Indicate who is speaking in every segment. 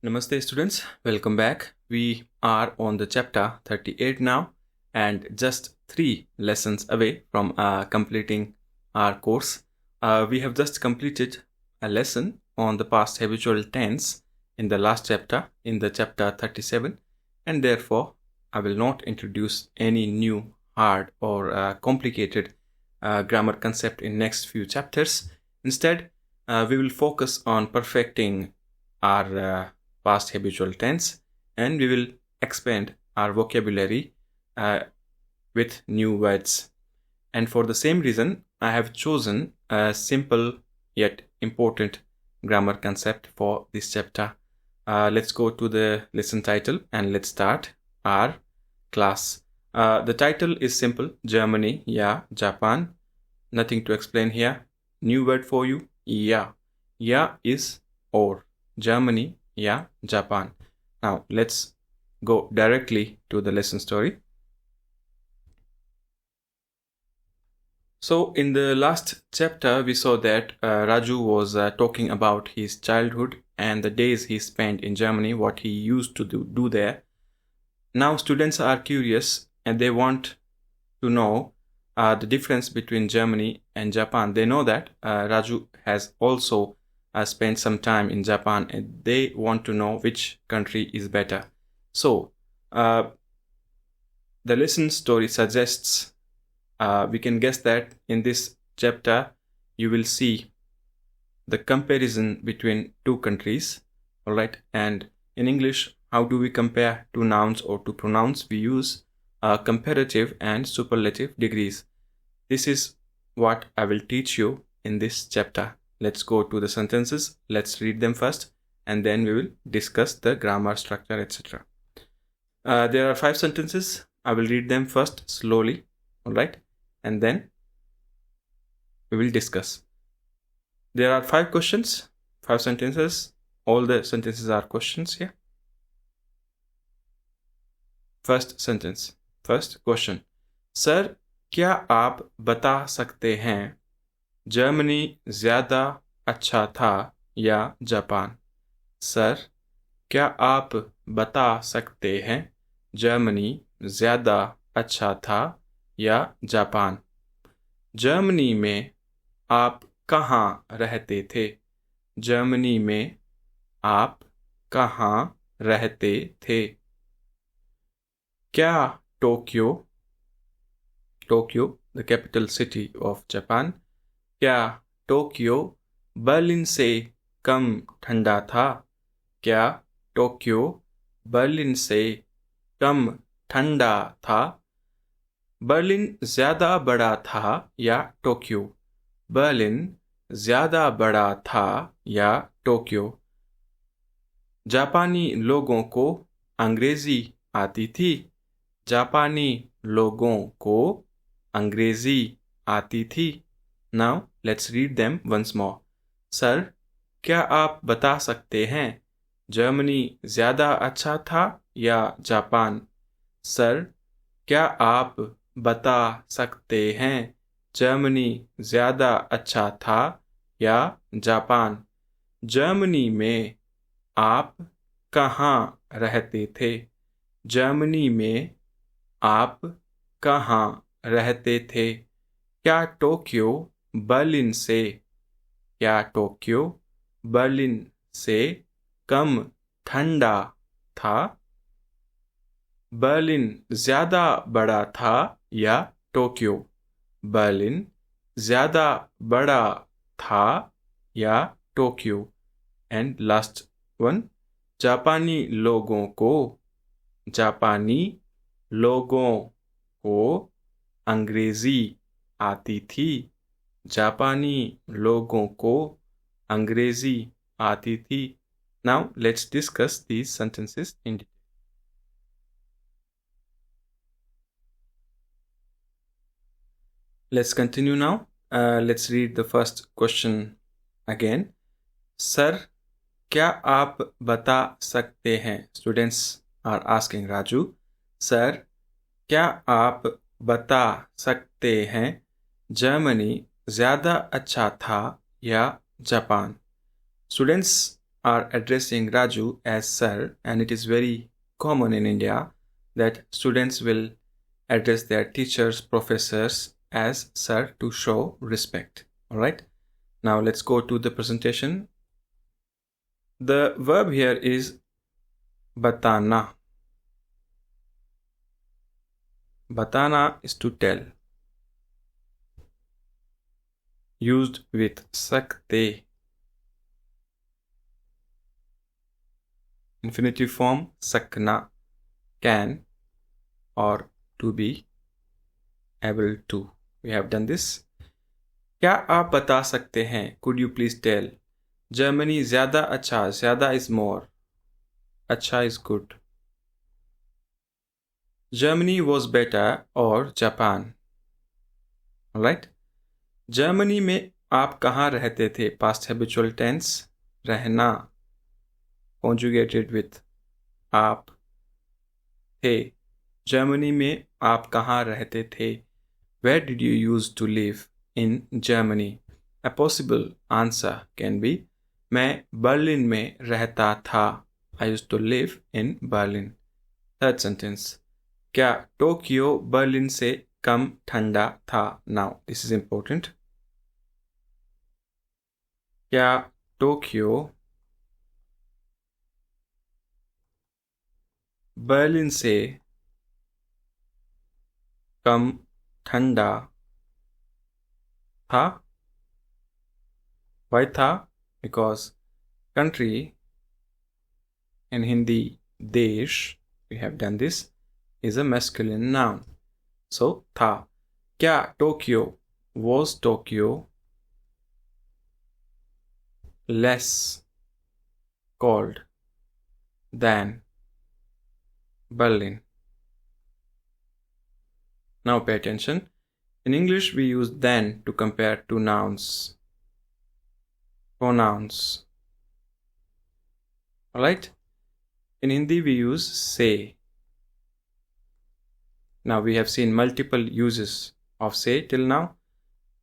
Speaker 1: Namaste students, welcome back. We are on the chapter 38 now and just 3 lessons away from completing our course. We have just completed a lesson on the past habitual tense in the last chapter, in the chapter 37, and therefore I will not introduce any new hard or complicated grammar concept in next few chapters. Instead, we will focus on perfecting our past habitual tense, and we will expand our vocabulary with new words. And for the same reason, I have chosen a simple yet important grammar concept for this chapter. Let's go to the lesson title and let's start our class. The title is simple: Germany, yeah, Japan. Nothing to explain here. New word for you, yeah. Yeah is or. Germany, yeah, Japan. Now let's go directly to the lesson story. So in the last chapter, we saw that Raju was talking about his childhood and the days he spent in Germany, what he used to do there. Now students are curious and they want to know the difference between Germany and Japan. They know that Raju has also spent some time in Japan and they want to know which country is better. So the lesson story suggests we can guess that in this chapter you will see the comparison between two countries. All right, and in English, how do we compare two nouns or two pronouns? We use comparative and superlative degrees. This is what I will teach you in this chapter. Let's go to the sentences. Let's read them first and then we will discuss the grammar structure, etc. There are 5 sentences. I will read them first slowly, all right, and then we will discuss. There are 5 questions, 5 sentences. All the sentences are questions here. First sentence, first question. Sir, क्या आप बता सकते हैं Germany ज़्यादा अच्छा था या Japan? Sir, क्या आप बता सकते हैं जर्मनी ज़्यादा अच्छा था या जापान? जर्मनी में आप कहाँ रहते थे? जर्मनी में आप कहाँ रहते थे? क्या Tokyo, the capital city of Japan, क्या टोक्यो बर्लिन से कम ठंडा था? क्या टोक्यो बर्लिन से कम ठंडा था? बर्लिन ज़्यादा बड़ा था या टोक्यो? बर्लिन ज़्यादा बड़ा था या टोक्यो? जापानी लोगों को अंग्रेज़ी आती थी? जापानी लोगों को अंग्रेज़ी आती थी? Now let's read them once more. Sir, क्या आप बता सकते हैं जर्मनी ज़्यादा अच्छा था या जापान? सर, क्या आप बता सकते हैं जर्मनी ज़्यादा अच्छा था या जापान? जर्मनी में आप कहाँ रहते थे? जर्मनी में आप कहाँ रहते थे? क्या टोक्यो बर्लिन से कम ठंडा था? बर्लिन ज़्यादा बड़ा था या टोक्यो? बर्लिन ज़्यादा बड़ा था या टोक्यो? एंड लास्ट वन, जापानी लोगों को अंग्रेज़ी आती थी? जापानी लोगों को अंग्रेज़ी आती थी? Now let's discuss these sentences in detail. Let's continue now. Let's read the first question again. Sir, क्या आप बता सकते हैं? Students are asking Raju. Sir, क्या आप बता सकते हैं जर्मनी ज़्यादा अच्छा था या Japan? Students are addressing Raju as sir, and it is very common in India that students will address their teachers, professors as sir to show respect. Alright, now let's go to the presentation. The verb here is batana. Batana is to tell. Used with sakte. Infinitive form sakna, can or to be able to. We have done this. क्या आप बता सकते हैं? Could you please tell? Germany ज़्यादा अच्छा, ज़्यादा is more. अच्छा is good. Germany was better or Japan. Alright? Germany में आप कहाँ रहते थे? Past habitual tense. रहना. Conjugated with आप थे. Germany में आप कहाँ रहते थे? Where did you used to live in Germany? A possible answer can be मैं बर्लिन में रहता था. I used to live in Berlin. Third sentence. क्या टोक्यो बर्लिन से कम ठंडा था? Now this is important. क्या टोक्यो बर्लिन से कम ठंडा था? Why था? Because country in Hindi देश, we have done this, is a masculine noun. So था. क्या Tokyo was Tokyo less cold than Berlin? Now pay attention. In English, we use than to compare two nouns, pronouns. Alright? In Hindi, we use say. Now we have seen multiple uses of say till now.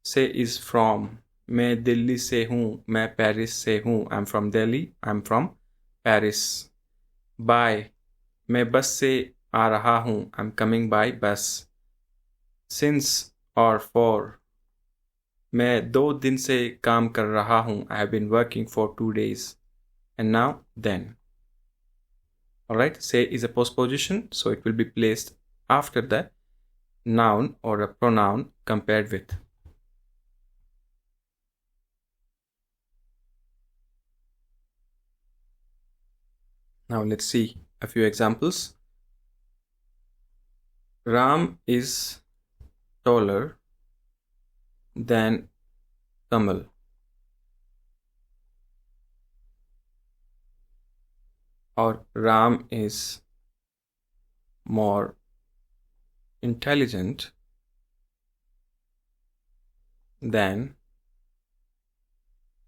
Speaker 1: Say is from. मैं दिल्ली से हूँ, मैं Paris से हूँ. I'm from Delhi, I'm from Paris. By. मैं बस से आ रहा हूँ. I'm coming by bus. Since or for. मैं 2 दिन से काम कर रहा हूँ. I have been working for 2 days. And now then. Alright, say is a postposition, so it will be placed after the noun or a pronoun compared with. Now let's see a few examples. Ram is taller than Kamal. Or Ram is more intelligent than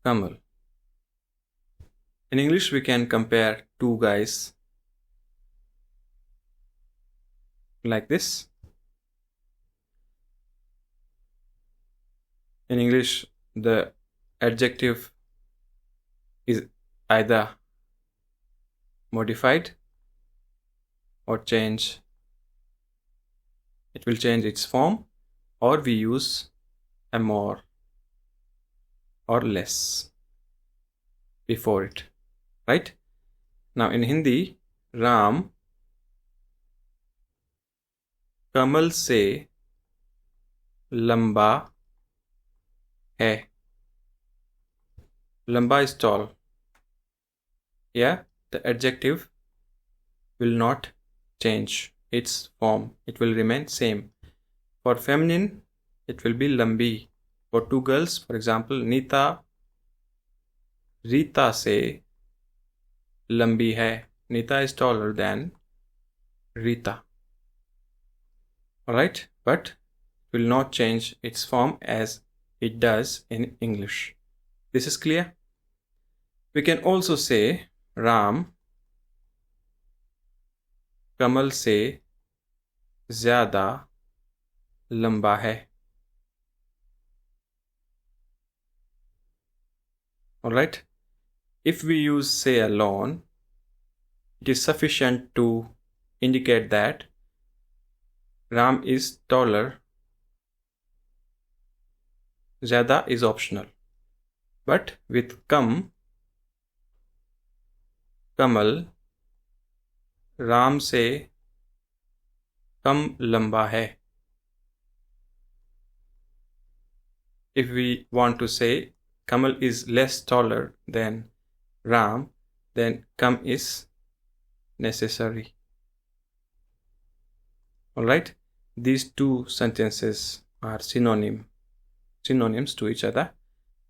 Speaker 1: Kamal. In English, we can compare two guys like this. In English, the adjective is either modified or change. It will change its form, or we use a more or less before it. Right? Now in Hindi, Ram कमल से लंबा है. लंबा is tall. Yeah, the adjective will not change its form. It will remain same. For feminine, it will be lambi. For two girls, for example, Nita Rita से लंबी है. Nita is taller than Rita. Alright, but it will not change its form as it does in English. This is clear? We can also say Ram कमल से ज़्यादा लंबा है. Alright? If we use say alone, it is sufficient to indicate that Ram is taller. Zyada is optional. But with Kamal, Ram से कम लंबा है. If we want to say Kamal is less taller than Ram, then Kam is necessary. Alright, these two sentences are synonyms to each other,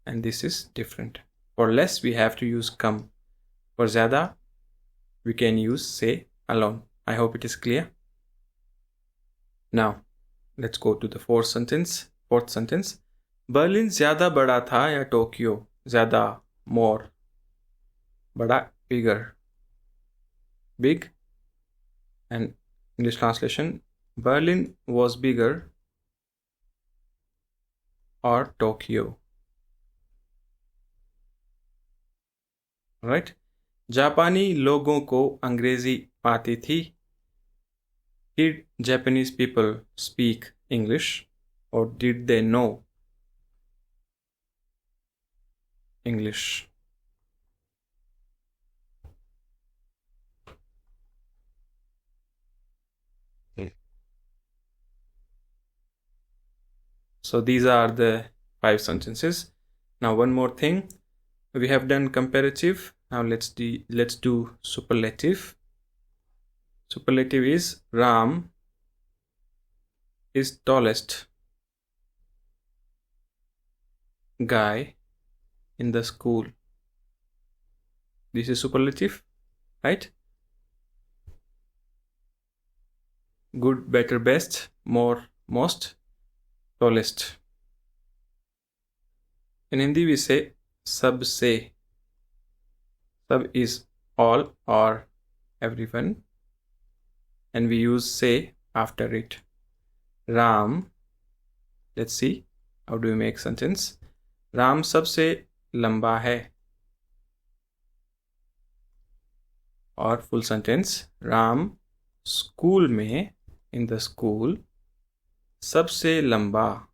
Speaker 1: and this is different. For less, we have to use Kam. For zyada, we can use say alone. I hope it is clear. Now, let's go to the fourth sentence. Berlin ज़्यादा बड़ा था या Tokyo? ज़्यादा, more. बड़ा, bigger. Big. And English translation, Berlin was bigger or Tokyo. Right? जापानी लोगों को अंग्रेजी आती थी. Did Japanese people speak English, or did they know English? So these are the 5 sentences. Now one more thing. We have done comparative. Now let's do superlative. Superlative is Ram is tallest guy in the school. This is superlative, right? Good, better, best, more, most, tallest. In Hindi we say sabse. Sab is all or everyone, and we use say after it. Ram, let's see how do we make sentence. Ram sabse lamba hai. Or full sentence, Ram school में, in the school, सबसे लंबा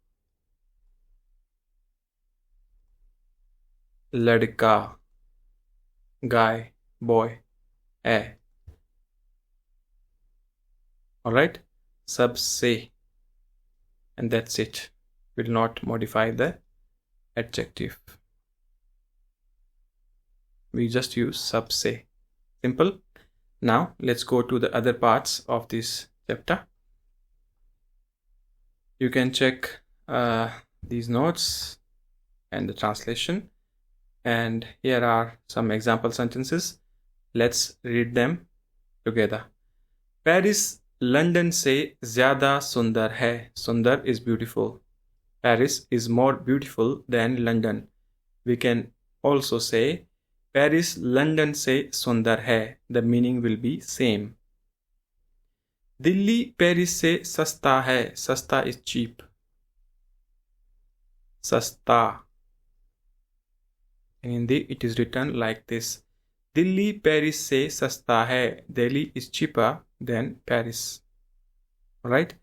Speaker 1: लड़का, guy, boy है. Alright, सबसे, and that's it. Will not modify the adjective. We just use सबसे. Simple. Now let's go to the other parts of this chapter. You can check these notes and the translation, and here are some example sentences. Let's read them together. Paris London से ज़्यादा सुंदर है. सुंदर is beautiful. Paris is more beautiful than London. We can also say Paris London से सुंदर है. The meaning will be same. Delhi Paris से सस्ता है. सस्ता is cheap. सस्ता. In Hindi it is written like this. Delhi Paris से सस्ता है. Delhi is cheaper than Paris. Right?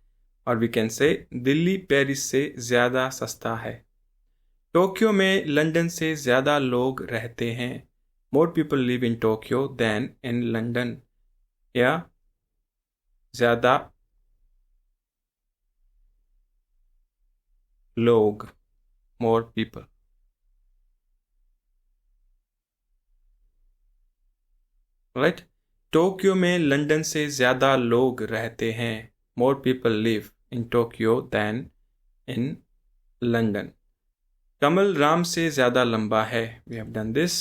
Speaker 1: Or we can say Delhi Paris से ज़्यादा सस्ता है. टोक्यो में लंदन से ज़्यादा लोग रहते हैं. More people live in Tokyo than in London. Yeah. ज़्यादा लोग, more people. Right? टोक्यो में लंदन से ज़्यादा लोग रहते हैं. More people live in Tokyo than in London. कमल राम से ज़्यादा लंबा है. We have done this.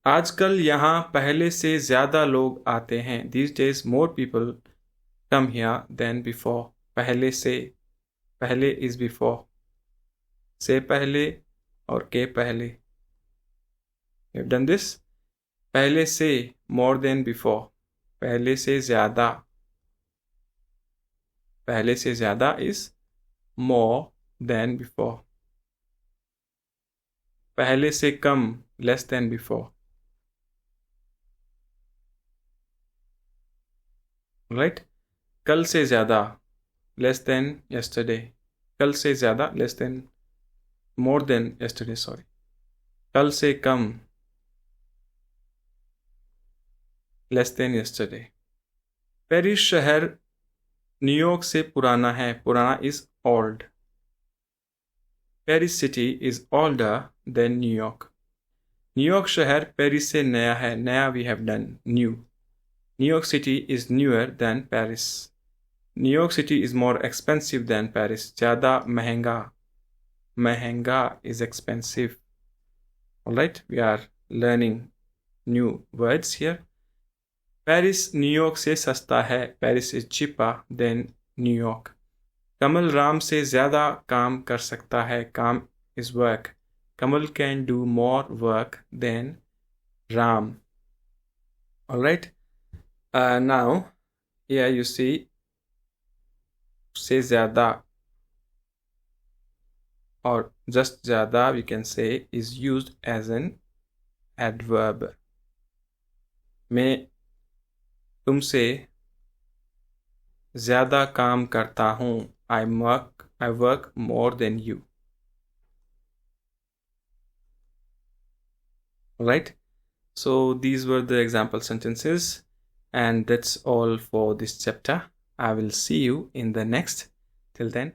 Speaker 1: आजकल यहाँ पहले से ज़्यादा लोग आते हैं. These days more people come here than before. पहले से, पहले is before. से पहले और के पहले. We have done this. पहले से more than before. पहले से ज़्यादा. पहले से ज़्यादा is more than before. पहले से कम, less than before. Right? कल से ज़्यादा, less than yesterday. कल से ज़्यादा, less than, more than yesterday, sorry. कल से कम, less than yesterday. पेरिस शहर न्यूयॉर्क से पुराना है. पुराना is old. Paris city is older than New York. New York शहर पेरिस से नया है. नया we have done, new. New York City is newer than Paris. New York City is more expensive than Paris. ज़्यादा महंगा. महंगा is expensive. Alright, we are learning new words here. Paris New York से सस्ता है. Paris is cheaper than New York. कमल राम से ज़्यादा काम कर सकता है. काम is work. Kamal can do more work than Ram. Alright. Now, here you see, से ज़्यादा or just ज़्यादा we can say is used as an adverb. मैं तुमसे ज़्यादा काम करता हूँ. I work more than you. Right? So these were the example sentences, and that's all for this chapter. I will see you in the next. Till then,